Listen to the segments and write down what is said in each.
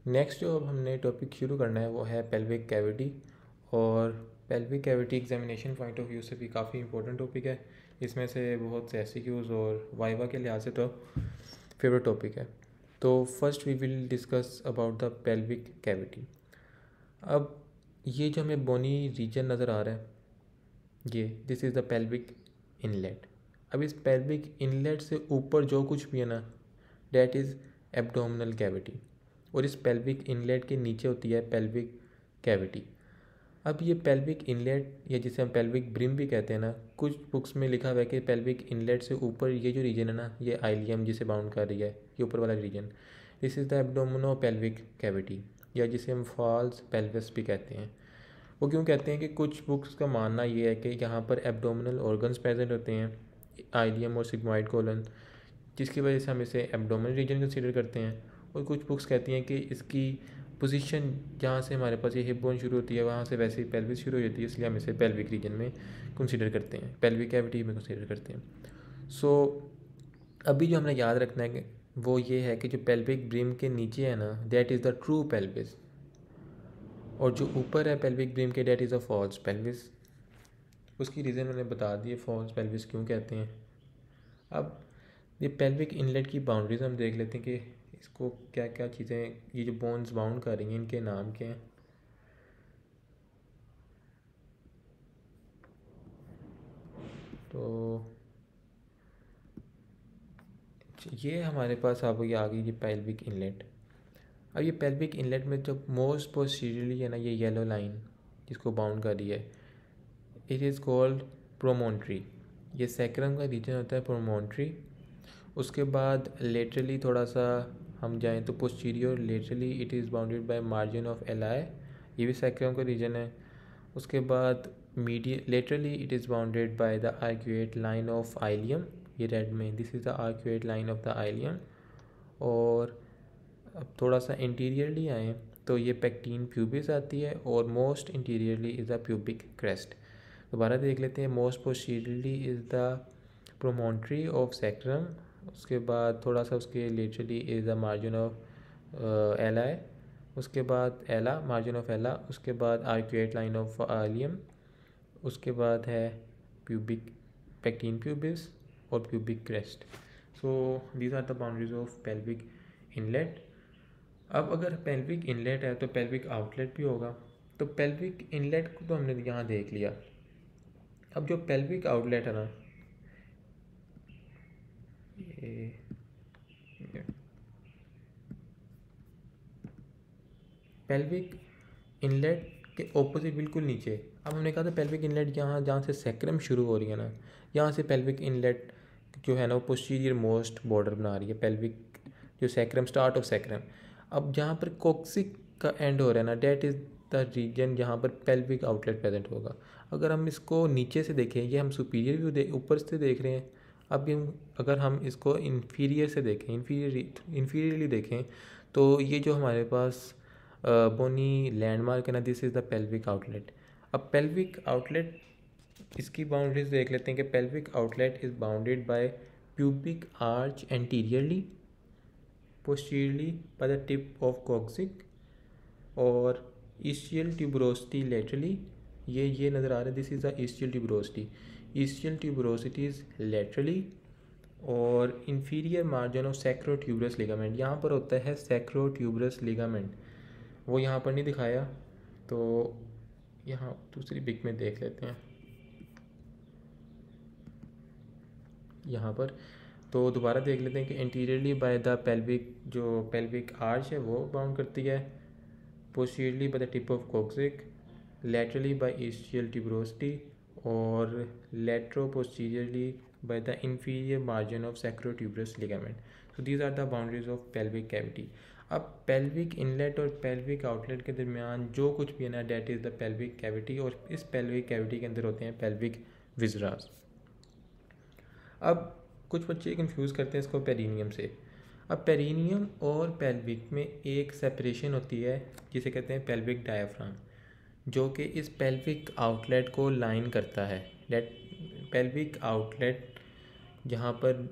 Next जो अब हमने टॉपिक शुरू करना है वो है पेल्विक कैविटी। और pelvic cavity examination point of view से भी काफ़ी इंपॉर्टेंट टॉपिक है। इसमें से बहुत से एमसीक्यूज़ और वाइवा के लिहाज से तो फेवरेट टॉपिक है। तो first we will discuss about the pelvic cavity. अब ये जो हमें बोनी रीजन नज़र आ रहा है, ये this is the pelvic inlet. अब इस पेल्विक इनलेट से ऊपर जो कुछ भी है ना, डैट इज़ एब्डोमिनल कैविटी। और इस पेल्विक इनलेट के नीचे होती है पेल्विक कैविटी। अब ये पेल्विक इनलेट या जिसे हम पेल्विक ब्रिम भी कहते हैं ना, कुछ बुक्स में लिखा हुआ है कि पेल्विक इनलेट से ऊपर ये जो रीजन है ना, ये आइलियम जिसे बाउंड कर रही है, ये ऊपर वाला region, this is the abdominopelvic cavity, या जिसे हम फॉल्स पेल्विस भी कहते हैं। वो क्यों कहते हैं कि कुछ बुक्स का मानना ये है कि यहाँ पर एब्डोमिनल ऑर्गन्स प्रेजेंट होते हैं, आइलियम और सिग्मोइड कोलन, जिसकी वजह से हम इसे एब्डोमिनल रीजन कंसीडर करते हैं। और कुछ बुक्स कहती हैं कि इसकी पोजीशन जहाँ से हमारे पास ये हिप बोन शुरू होती है वहाँ से वैसे ही पेल्विस शुरू हो जाती है, इसलिए हम इसे पेल्विक रीजन में कंसीडर करते हैं, पेल्विक कैविटी में कंसीडर करते हैं। सो अभी जो हमने याद रखना है कि वो ये है कि जो पेल्विक ब्रिम के नीचे है ना, that is the true pelvis, और जो ऊपर है पेल्विक ब्रिम के, that is a false pelvis. उसकी रीज़न मैंने बता दी है, फॉल्स पेल्विस क्यों कहते हैं। अब ये पेल्विक इनलेट की बाउंड्रीज हम देख लेते हैं कि इसको क्या क्या चीज़ें, ये जो बोन्स बाउंड कर रही हैं, इनके नाम क्या हैं। तो ये हमारे पास अब ये आ गई ये पेल्विक इनलेट। अब ये पेल्विक इनलेट में जो मोस्ट पोस्टीरियरली है ना, ये येलो लाइन जिसको बाउंड कर रही है, इट इज़ कॉल्ड प्रोमोन्ट्री। ये सैक्रम का रीजन होता है प्रोमोन्ट्री। उसके बाद लेटरली थोड़ा सा हम जाएं तो posterior laterally it is bounded by margin of alae, ये भी सैक्रम का रीजन है। उसके बाद medio laterally it is bounded by the arcuate line of ilium, ये रेड में, this is the arcuate line of the ilium. और अब थोड़ा सा इंटीरियरली आए तो ये पेक्टीन प्यूबिस आती है, और most anteriorly is the pubic crest. दोबारा देख लेते हैं, most posteriorly is the promontory of sacrum. उसके बाद थोड़ा सा उसके laterally is the margin of alae, उसके बाद एला, मार्जिन ऑफ एला, उसके बाद आर्क्यूएट लाइन ऑफ आलियम, उसके बाद है प्यूबिक पेक्टीन प्यूबिस और pubic crest. So these are the boundaries of pelvic inlet. अब अगर पेल्विक इनलेट है तो पेल्विक आउटलेट भी होगा। तो पेल्विक इनलेट को तो हमने यहाँ देख लिया। अब जो पेल्विक आउटलेट है ना, ये पेल्विक इनलेट के ऑपोजिट बिल्कुल नीचे, अब हमने कहा था पेल्विक इनलेट यहाँ जहाँ से सैक्रम शुरू हो रही है ना, यहाँ से पेल्विक इनलेट जो है ना वो पोस्टीरियर मोस्ट बॉर्डर बना रही है, पेल्विक जो सैक्रम, स्टार्ट ऑफ सैक्रम। अब जहाँ पर कोक्सिक का एंड हो रहा है ना, डेट इज़ द रीजन जहाँ पर पेल्विक आउटलेट प्रेजेंट होगा। अगर हम इसको नीचे से देखें, ये हम सुपीरियर व्यू ऊपर से देख रहे हैं। अब अगर हम इसको इन्फीरियर से देखें, इन्फीरियरली देखें, तो ये जो हमारे पास बोनी लैंडमार्क है ना, this is the pelvic outlet. अब पेल्विक आउटलेट इसकी बाउंड्रीज देख लेते हैं कि pelvic outlet is bounded by pubic arch anteriorly, posteriorly by the tip of coccyx, और ईस्टियल ट्यूबरोसिटी लेटरली, ये नज़र आ रहा है, this is the ischial tuberosity. Ischial tuberosity is laterally, और inferior margin of sacrotuberous ligament, यहाँ पर होता है सैक्रोट्यूबरस लिगामेंट, वो यहाँ पर नहीं दिखाया, तो यहाँ दूसरी पिक में देख लेते हैं यहाँ पर। तो दोबारा देख लेते हैं कि इंटीरियरली बाय द पेल्विक, जो पेल्विक आर्च है वो बाउंड करती है, posteriorly by the tip of coccyx, laterally by ischial tuberosity, और latero posteriorly by the inferior margin of sacrotuberous ligament. So these are the boundaries of pelvic cavity. अब pelvic inlet और pelvic outlet के दरमियान जो कुछ भी है ना, that is the pelvic cavity, और इस पेल्विक कैविटी के अंदर होते हैं पेल्विक विजरास। अब कुछ बच्चे कंफ्यूज करते हैं इसको पेरिनियम से। अब पेरिनियम और पेल्विक में एक सेपरेशन होती है जिसे कहते हैं पेल्विक डायाफ्राम, जो कि इस पेल्विक आउटलेट को लाइन करता है। डेट पेल्विक आउटलेट जहाँ पर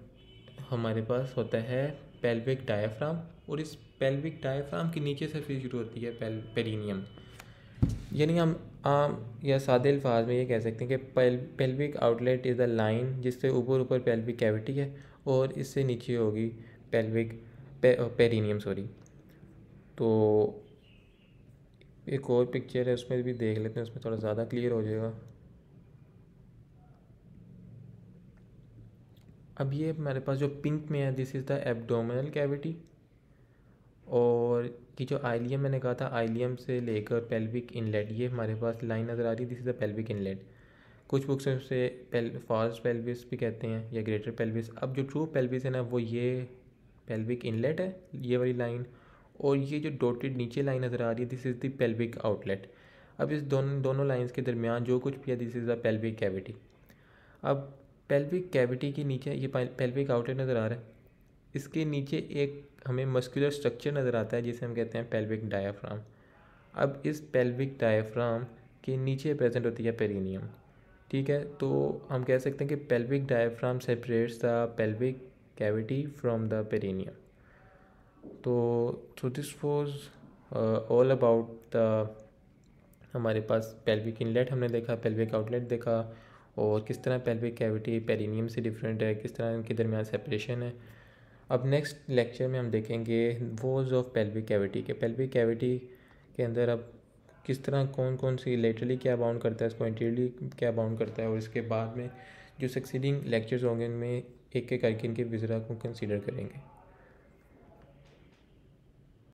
हमारे पास होता है पेल्विक डायाफ्राम, और इस पेल्विक डायफ्राम के नीचे से फिर शुरू होती है पेरिनियम। यानी हम आम या सादे अल्फाज में ये कह सकते हैं कि pelvic outlet is the line जिससे ऊपर ऊपर पेल्विक कैविटी है और इससे नीचे होगी पेरिनियम सॉरी। तो एक और पिक्चर है उसमें भी देख लेते हैं, उसमें थोड़ा ज़्यादा क्लियर हो जाएगा। अब ये हमारे पास जो पिंक में है this is the abdominal cavity, और कि जो आइलियम मैंने कहा था आइलियम से लेकर पेल्विक इनलेट ये हमारे पास लाइन नज़र आ रही है, this is the pelvic inlet. कुछ बुक्स में उसे फॉल्स पेल्विस भी कहते हैं या ग्रेटर पेल्विस। अब जो ट्रू पेल्विस है ना वो ये पेल्विक इनलेट है ये वाली लाइन, और ये जो डॉटेड नीचे लाइन नज़र आ रही है this is the pelvic outlet. अब इस दोनों लाइंस के दरमियान जो कुछ भी है this is the pelvic cavity. अब पेल्विक कैविटी के नीचे ये पेल्विक आउटलेट नज़र आ रहा है, इसके नीचे एक हमें मस्कुलर स्ट्रक्चर नज़र आता है जिसे हम कहते हैं पेल्विक डायाफ्राम। अब इस पेल्विक डायाफ्राम के नीचे प्रेजेंट होती है पेरिनियम। ठीक है, तो हम कह सकते हैं कि pelvic diaphragm separates the pelvic cavity from the perineum. तो this was all about the हमारे पास पेल्विक इनलेट हमने देखा, पेल्विक आउटलेट देखा, और किस तरह पेल्विक कैविटी पेरिनियम से डिफरेंट है, किस तरह इनके दरमियान सेपरेशन है। अब नेक्स्ट लेक्चर में हम देखेंगे वॉल्स ऑफ पेल्विक कैविटी के पेल्विक कैविटी के अंदर अब किस तरह कौन कौन सी लेटरली क्या बाउंड करता है, इसको एंटीरियरली क्या बाउंड करता है, और इसके बाद में जो सक्सीडिंग लेक्चर्स होंगे उनमें एक एक करके इनके विजरा को कंसीडर करेंगे।